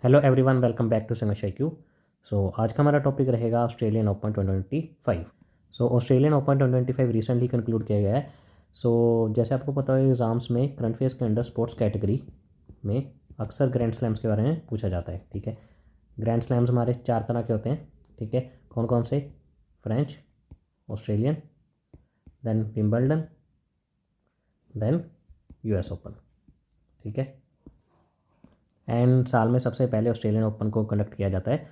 Hello everyone, welcome back to Sangharsh IQ। आज का हमारा टॉपिक रहेगा Australian open 2025। Australian open 2025 recently concluded किया गया है। जैसे आपको पता है, एग्ज़ाम्स में करंट अफेयर्स के अंडर स्पोर्ट्स कैटेगरी में अक्सर ग्रैंड स्लैम्स के बारे में पूछा जाता है। ठीक है, ग्रैंड स्लैम्स हमारे 4 तरह के होते हैं। ठीक है, कौन कौन से? French, Australian, then Wimbledon, then US open. ठीक है, एंड साल में सबसे पहले ऑस्ट्रेलियन ओपन को कंडक्ट किया जाता है।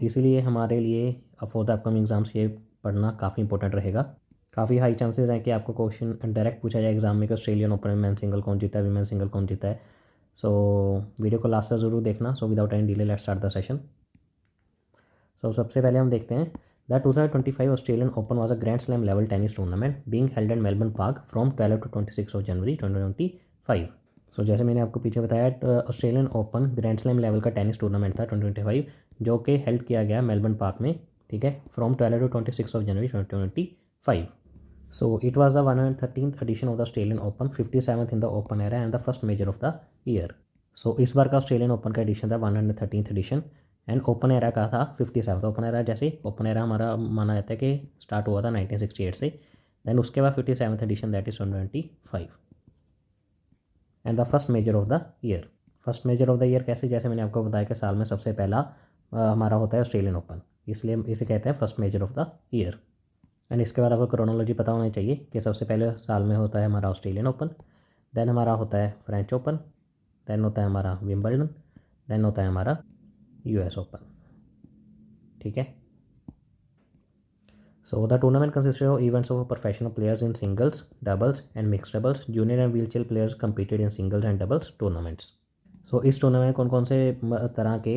इसीलिए हमारे लिए फॉर द अपकमिंग एग्जाम्स ये पढ़ना काफ़ी इंपॉर्टेंट रहेगा। काफ़ी हाई चांसेस हैं कि आपको क्वेश्चन डायरेक्ट पूछा जाए एग्जाम में कि ऑस्ट्रेलियन ओपन में मैन सिंगल कौन जीता है, वीमेन सिंगल कौन जीता है। वीडियो को लास्ट तक ज़रूर देखना। Without any delay let's start the session. सबसे पहले हम देखते हैं the 2025 Australian open was a grand slam level tennis tournament being held in Melbourne park from 12 to 26 January 2025। जैसे मैंने आपको पीछे बताया, Australian open grand slam level का टेनिस टूर्नामेंट था 2025, जो कि हेल्ड किया गया मेलबर्न पार्क में। ठीक है, from 12 to 26 January 2025। It was the 113th edition of the Australian open, 57th in the open era and the first major of the year. इस बार का ऑस्ट्रेलियन ओपन का एडिशन था 113th addition and open era का था 57। Open era, जैसे open era हमारा माना जाता है कि स्टार्ट हुआ था 1968 से, देन उसके बाद 57th edition that is 2025 and the first major of the year. First major of the year कैसे? जैसे मैंने आपको बताया कि साल में सबसे पहला हमारा होता है ऑस्ट्रेलियन ओपन, इसलिए इसे कहते हैं first major of the year. And इसके बाद आपको क्रोनोलॉजी पता होनी चाहिए कि सबसे पहले साल में होता है हमारा ऑस्ट्रेलियन ओपन, देन हमारा होता है फ्रेंच ओपन, देन होता है हमारा विंबलडन, देन होता है हमारा US ओपन। ठीक है, the tournament consisted of events of professional players in singles, doubles and mixed doubles. Junior and wheelchair players competed in singles and doubles tournaments. इस tournament में कौन कौन से तरह के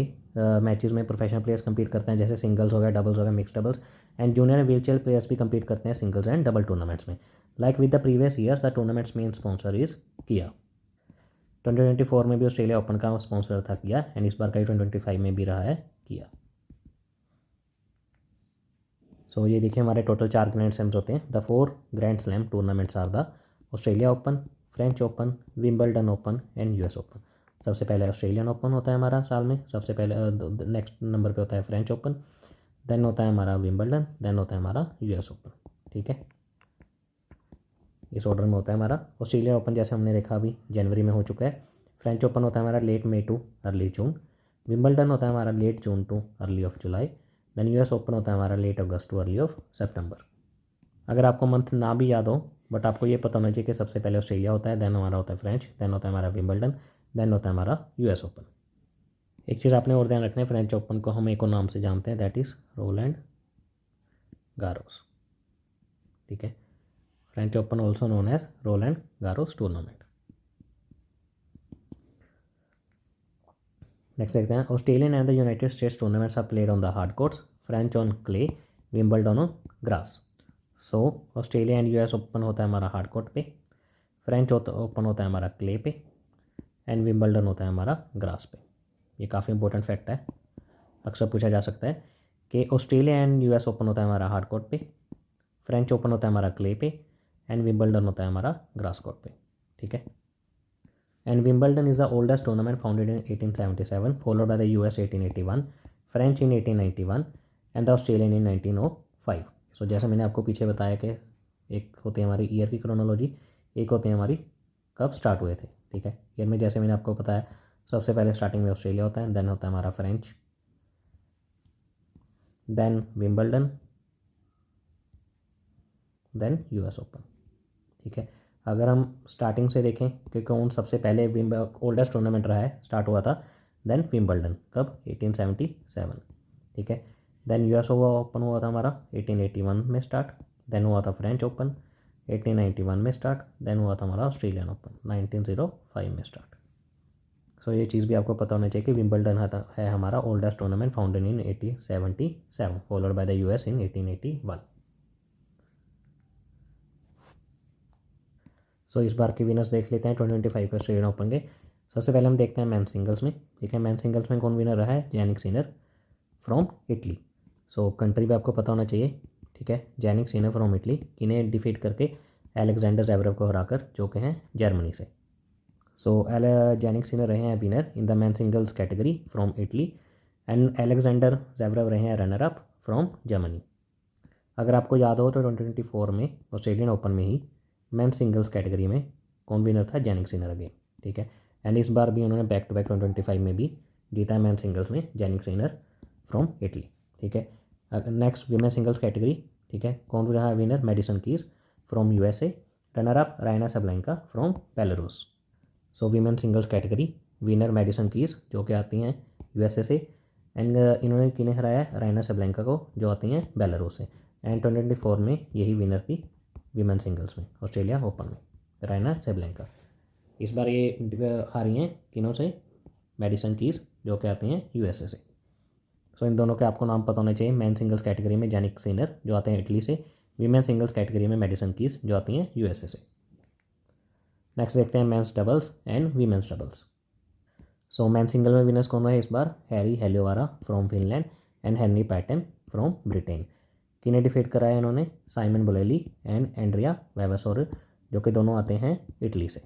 मैचेस में प्रोफेशनल प्लेयर्स कम्पीट करते हैं, जैसे सिंगल्स हो गया, डबल्स हो गया, mix doubles, and junior and wheelchair players भी कम्पीट करते हैं सिंगल्स एंड डबल टूर्नामेंट्स में। Like with the previous years, the tournaments main sponsor is किया। 2024 में भी ऑस्ट्रेलिया ओपन का स्पॉन्सर था किया, एंड इस बार का 2025 में भी रहा है किया। ये देखिए, हमारे टोटल 4 ग्रैंड स्लैम्स होते हैं। The 4 grand slam tournaments are the Australia open, French open, Wimbledon open and US open. सबसे पहले ऑस्ट्रेलियन ओपन होता है हमारा साल में, सबसे पहले नेक्स्ट नंबर पे होता है फ्रेंच ओपन, देन होता है हमारा विंबलडन, देन होता है हमारा US ओपन। ठीक है, इस ऑर्डर में होता है हमारा। ऑस्ट्रेलियन ओपन जैसे हमने देखा अभी जनवरी में हो चुका है। फ्रेंच ओपन होता है हमारा late May to early June. Wimbledon होता है हमारा late June to early of July. Then US open होता है हमारा late August to early of September. अगर आपको मंथ ना भी याद हो, बट आपको ये पता होना चाहिए कि सबसे पहले ऑस्ट्रेलिया होता है, देन हमारा होता है फ्रेंच, देन होता है हमारा विंबलडन, देन होता है हमारा US ओपन। एक चीज़ आपने और ध्यान रखना है, फ्रेंच ओपन को हम एक और नाम से जानते हैं, दैट इज़ रोलैंड गारोस। ठीक है, French open also known as Roland Garros tournament. Next देखते हैं, Australian and the United States tournaments are played on the hard courts, French on clay, Wimbledon on grass. Australia and US open होता है हमारा hard court पे, French open होता है हमारा clay पे, एंड विंबलडन होता है हमारा ग्रास पे। ये काफ़ी इंपॉर्टेंट फैक्ट है, अक्सर पूछा जा सकता है कि ऑस्ट्रेलिया एंड US ओपन होता है हमारा हार्ड कोर्ट पे, फ्रेंच ओपन होता है हमारा क्ले पे, एंड विंबलडन होता है हमारा ग्रास कोर्ट पे। ठीक है, and Wimbledon is the oldest tournament founded in 1877, followed by the US 1881, French in 1891 and the Australian in 1905। जैसे मैंने आपको पीछे बताया कि एक होती है हमारी ईयर की क्रोनोलॉजी, एक होती है हमारी कब स्टार्ट हुए थे। ठीक है, ईयर में जैसे मैंने आपको बताया, सबसे पहले स्टार्टिंग में ऑस्ट्रेलिया होता है, देन होता है हमारा French, then Wimbledon, then US open. ठीक है, अगर हम स्टार्टिंग से देखें कि कौन सबसे पहले ओल्डेस्ट टूर्नामेंट रहा है, स्टार्ट हुआ था, देन विंबलडन कब? 1877। ठीक है, देन US ओपन हुआ था हमारा 1881 में स्टार्ट, देन हुआ था फ्रेंच ओपन 1891 में स्टार्ट, देन हुआ था हमारा ऑस्ट्रेलियन ओपन 1905 में स्टार्ट। ये चीज़ भी आपको पता होना चाहिए कि विंबलडन है हमारा oldest tournament founded in 1877, followed by the US इन 1881। इस बार के विनर्स देख लेते हैं 2025 के ऑस्ट्रेलियन ओपन के। सबसे पहले हम देखते हैं मैन सिंगल्स में। ठीक है, मैन सिंगल्स में कौन विनर रहा है? Jannik Sinner from Italy. Country भी आपको पता होना चाहिए। ठीक है, जैनिक सिनर फ्रॉम इटली, इन्हें डिफीट करके अलेक्जेंडर ज़वेरेव को हराकर, जो कि हैं जर्मनी से। सो जैनिक सिनर रहे हैं winner in the man singles category from Italy and Alexander Zverev रहे हैं रनर अप फ्रॉम जर्मनी। अगर आपको याद हो तो 2024 में ऑस्ट्रेलियन ओपन में ही मैन सिंगल्स कैटेगरी में कौन विनर था, जैनिक सिनर अगेन, ठीक है। एंड इस बार भी उन्होंने बैक टू बैक 2025 में भी जीता है मैन सिंगल्स में, जैनिक सिनर फ्रॉम इटली, ठीक है। नेक्स्ट वीमेन सिंगल्स कैटेगरी, ठीक है, कौन रहा winner, medicine keys from USA, runner up Raina Sabalenka from Belarus. So women singles category winner medicine Keys जो कि आती हैं यूएसए से, एंड इन्होंने किन्हें हराया, रायना सबलेंका को जो आती हैं बेलारूस से। एंड 2024 में यही विनर थी वीमेन सिंगल्स में ऑस्ट्रेलिया ओपन में, रायना सबलेंका। इस बार ये हारी हैं किनों से, मेडिसन कीज जो कि आती हैं यूएसए से। सो इन दोनों के आपको नाम पता होने चाहिए। मैन सिंगल्स कैटेगरी में जैनिक सिनर जो आते हैं इटली से, वीमेन सिंगल्स कैटेगरी में मेडिसन कीज जो आती हैं यूएसए से। नेक्स्ट देखते हैं men's doubles and women's doubles. So man single में विनर्स कौन रहे इस बार, Harri Heliovaara from Finland and Henry Patten from Britain. किन्हें डिफीट कराया इन्होंने, Simone Bolelli and Andrea Vavassori जो कि दोनों आते हैं इटली से।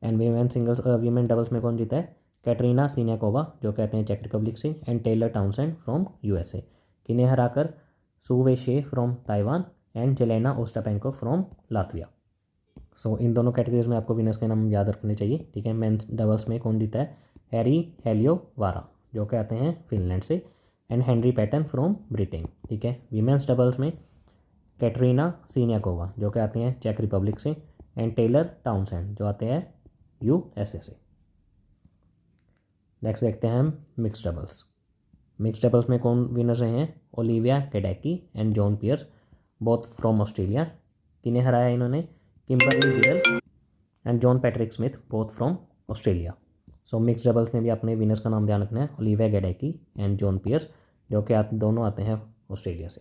एंड वीमेन डबल्स में कौन जीता है, कैटरीना सीनियाकोवा जो कहते हैं चेक रिपब्लिक से, and Taylor Townsend from USA. किन्हें हराकर, Su wei Hsieh from Taiwan and Jelena Ostapenko from Latvia. So इन दोनों कैटेगरीज में आपको विनर्स के नाम याद रखने चाहिए, ठीक है। मेंस डबल्स में कौन जीता है, हैरी हेलियोवारा जो कि आते हैं फिनलैंड से, and Henry Patten from Britain, ठीक है। वीमेंस डबल्स में कैटरीना सीनियाकोवा जो कि आती हैं चेक रिपब्लिक से, एंड टेलर टाउनसेंड जो आते हैं यूएसए से। नेक्स्ट देखते हैं हम मिक्स डबल्स। मिक्स डबल्स में कौन विनर्स रहे हैं, Olivia Gadecki and John Peers both from Australia. किन्हें हराया इन्होंने, Kimberly Birrell and John Patrick Smith both from Australia. So mix doubles में भी अपने विनर्स का नाम ध्यान रखना है, Olivia Gadecki and John Peers जो कि दोनों आते हैं ऑस्ट्रेलिया से।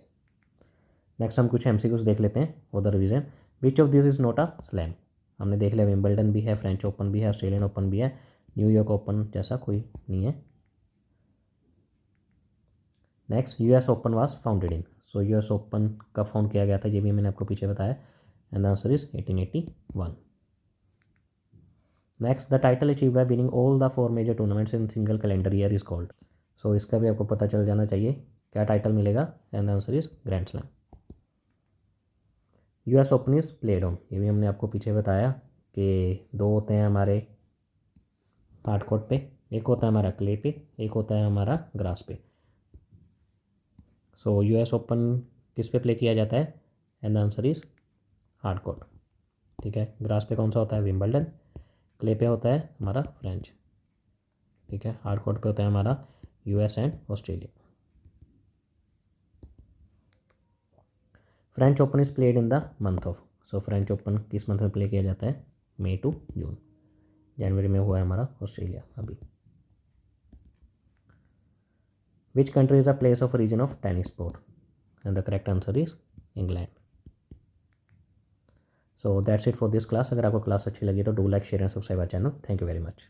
नेक्स्ट हम कुछ एमसीक्यूज देख लेते हैं for the revision. Which of this is not a slam. हमने देख लिया विंबलडन भी है, फ्रेंच ओपन भी है, ऑस्ट्रेलियन ओपन भी है, न्यूयॉर्क ओपन जैसा कोई नहीं है। Next US open was founded in. So US open कब फाउंड किया गया था ये भी मैंने आपको पीछे बताया, and the answer is 1881। Next the title achieve by winning all the 4 major tournaments in single calendar year is called. So इसका भी आपको पता चल जाना चाहिए क्या टाइटल मिलेगा, and the answer is grand slam. US open is played on, ये भी हमने आपको पीछे बताया कि 2 होते हैं हमारे हार्ड कोर्ट पे, एक होता है हमारा क्ले पे, एक होता है हमारा ग्रास पे। सो यूएस ओपन किस पे प्ले किया जाता है, and the answer is hard court, ठीक है। ग्रास पे कौन सा होता है, विंबलडन, क्ले पे होता है हमारा फ्रेंच, ठीक है। हार्ड कोर्ट पे होता है हमारा US and Australia. French open is played in the month of. So French open किस मंथ में प्ले किया जाता है, मई टू जून। जनवरी में हुआ है हमारा ऑस्ट्रेलिया अभी। Which country is a place of reason of tennis sport, and the correct answer is England. So that's it for this class. अगर आपको क्लास अच्छी लगी तो do like share and subscribe our channel. Thank you very much.